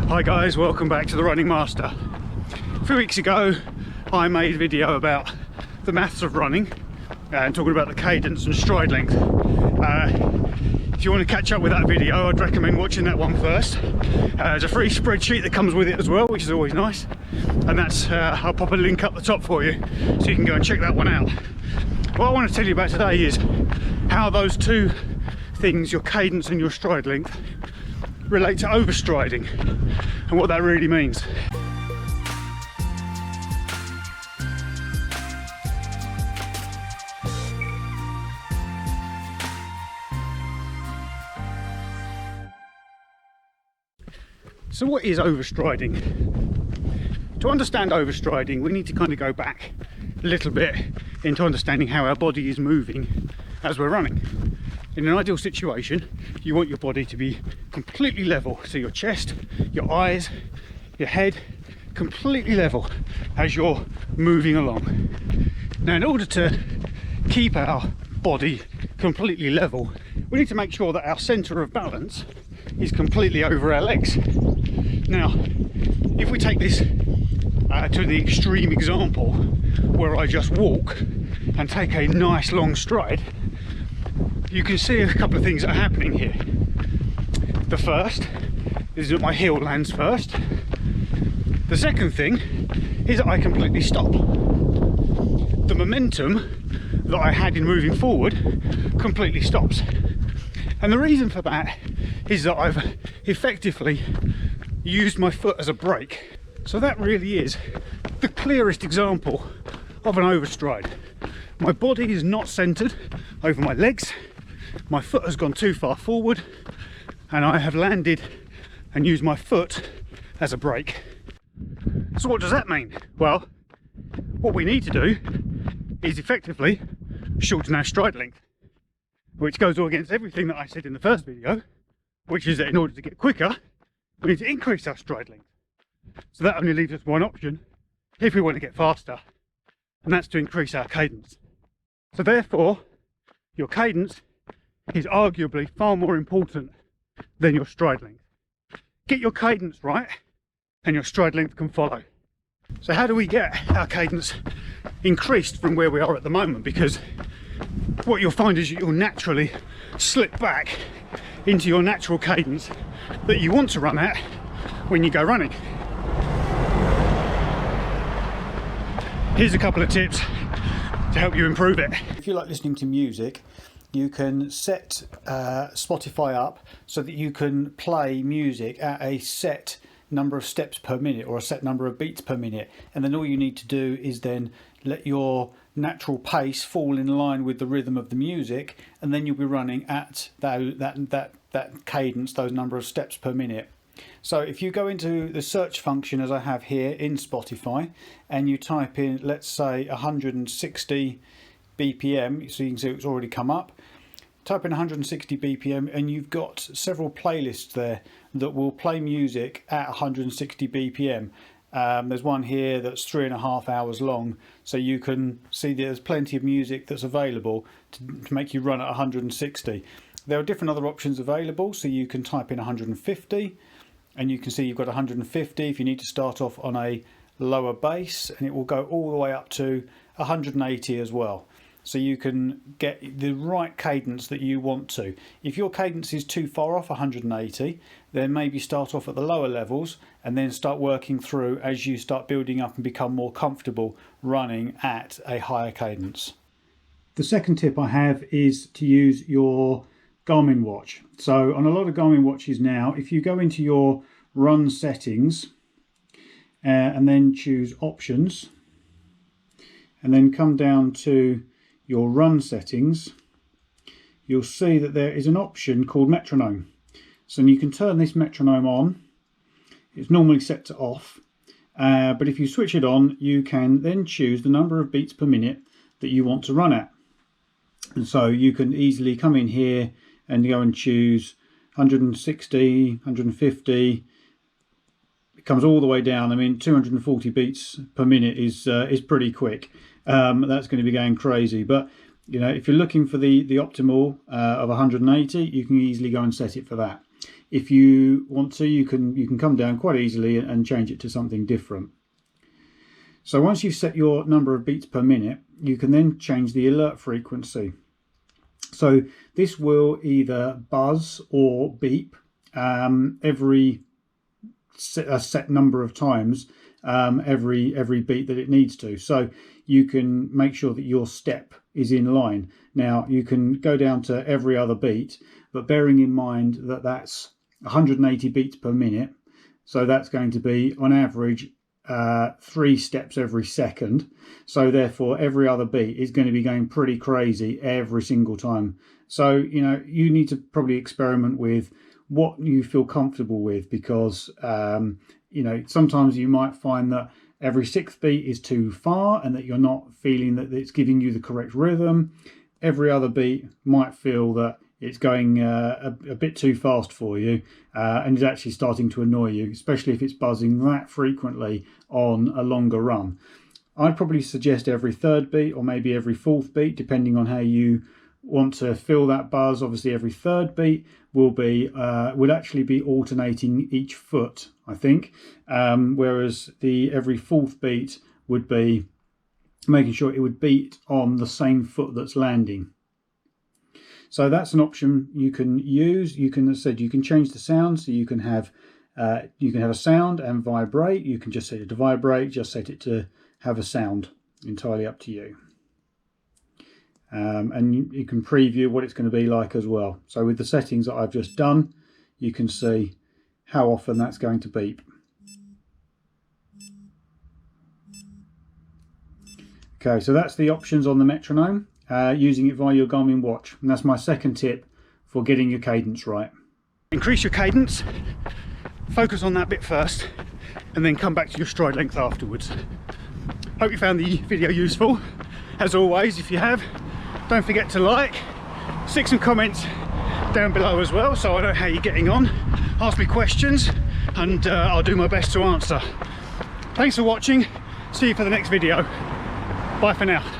Hi guys, welcome back to the Running Master. A few weeks ago I made a video about the maths of running and talking about the cadence and stride length. If you want to catch up with that video, I'd recommend watching that one first. There's a free spreadsheet that comes with it as well, which is always nice, and that's I'll pop a link up the top for you so you can go and check that one out. What I want to tell you about today is how those two things, your cadence and your stride length, relate to overstriding and what that really means. So what is overstriding? To understand overstriding, we need to kind of go back a little bit into understanding how our body is moving as we're running. In an ideal situation, you want your body to be completely level. So your chest, your eyes, your head, completely level as you're moving along. Now, in order to keep our body completely level, we need to make sure that our centre of balance is completely over our legs. Now, if we take this to the extreme example where I just walk and take a nice long stride, you can see a couple of things that are happening here. The first is that my heel lands first. The second thing is that I completely stop. The momentum that I had in moving forward completely stops. And the reason for that is that I've effectively used my foot as a brake. So that really is the clearest example of an overstride. My body is not centered over my legs, my foot has gone too far forward, and I have landed and used my foot as a brake. So what does that mean? Well, what we need to do is effectively shorten our stride length, which goes all against everything that I said in the first video, which is that in order to get quicker, we need to increase our stride length. So that only leaves us one option if we want to get faster, and that's to increase our cadence. So therefore, your cadence is arguably far more important than your stride length. Get your cadence right and your stride length can follow. So how do we get our cadence increased from where we are at the moment? Because what you'll find is you'll naturally slip back into your natural cadence that you want to run at when you go running. Here's a couple of tips to help you improve it. If you like listening to music, you can set Spotify up so that you can play music at a set number of steps per minute or a set number of beats per minute, and then all you need to do is then let your natural pace fall in line with the rhythm of the music, and then you'll be running at that cadence, those number of steps per minute. So if you go into the search function as I have here in Spotify and you type in, let's say, 160 BPM, so you can see it's already come up. Type in 160 BPM and you've got several playlists there that will play music at 160 BPM. There's one here that's 3.5 hours long, so you can see there's plenty of music that's available to make you run at 160. There are different other options available, so you can type in 150 and you can see you've got 150 if you need to start off on a lower base, and it will go all the way up to 180 as well. So you can get the right cadence that you want to. If your cadence is too far off 180, then maybe start off at the lower levels and then start working through as you start building up and become more comfortable running at a higher cadence. The second tip I have is to use your Garmin Watch. So on a lot of Garmin watches now, if you go into your run settings and then choose options and then come down to your run settings, you'll see that there is an option called metronome. So you can turn this metronome on. It's normally set to off, but if you switch it on, you can then choose the number of beats per minute that you want to run at. And so you can easily come in here and go and choose 160, 150. It comes all the way down. I mean, 240 beats per minute is pretty quick. That's going to be going crazy, but you know, if you're looking for the optimal of 180, you can easily go and set it for that. if you want to, you can come down quite easily and change it to something different. So once you've set your number of beats per minute, you can then change the alert frequency. So this will either buzz or beep every set number of times, every beat that it needs to. So you can make sure that your step is in line. Now you can go down to every other beat, but bearing in mind that that's 180 beats per minute, so that's going to be on average 3 steps every second. So therefore every other beat is going to be going pretty crazy every single time. So you need to probably experiment with what you feel comfortable with, because sometimes you might find that every 6th beat is too far and that you're not feeling that it's giving you the correct rhythm. Every other beat might feel that it's going a bit too fast for you and is actually starting to annoy you, especially if it's buzzing that frequently on a longer run. I'd probably suggest every 3rd beat or maybe every 4th beat, depending on how you want to feel that buzz. Obviously every 3rd beat would actually be alternating each foot, I think, whereas every 4th beat would be making sure it would beat on the same foot that's landing. So that's an option you can use. You can, as I said, you can change the sound, so you can have a sound and vibrate. You can just set it to vibrate, just set it to have a sound, entirely up to you. And you can preview what it's going to be like as well. So with the settings that I've just done, you can see how often that's going to beep. Okay, so that's the options on the metronome, using it via your Garmin watch. And that's my second tip for getting your cadence right. Increase your cadence, focus on that bit first, and then come back to your stride length afterwards. Hope you found the video useful. As always, if you have, don't forget to like, stick some comments down below as well, so I know how you're getting on. Ask me questions and I'll do my best to answer. Thanks for watching. See you for the next video. Bye for now.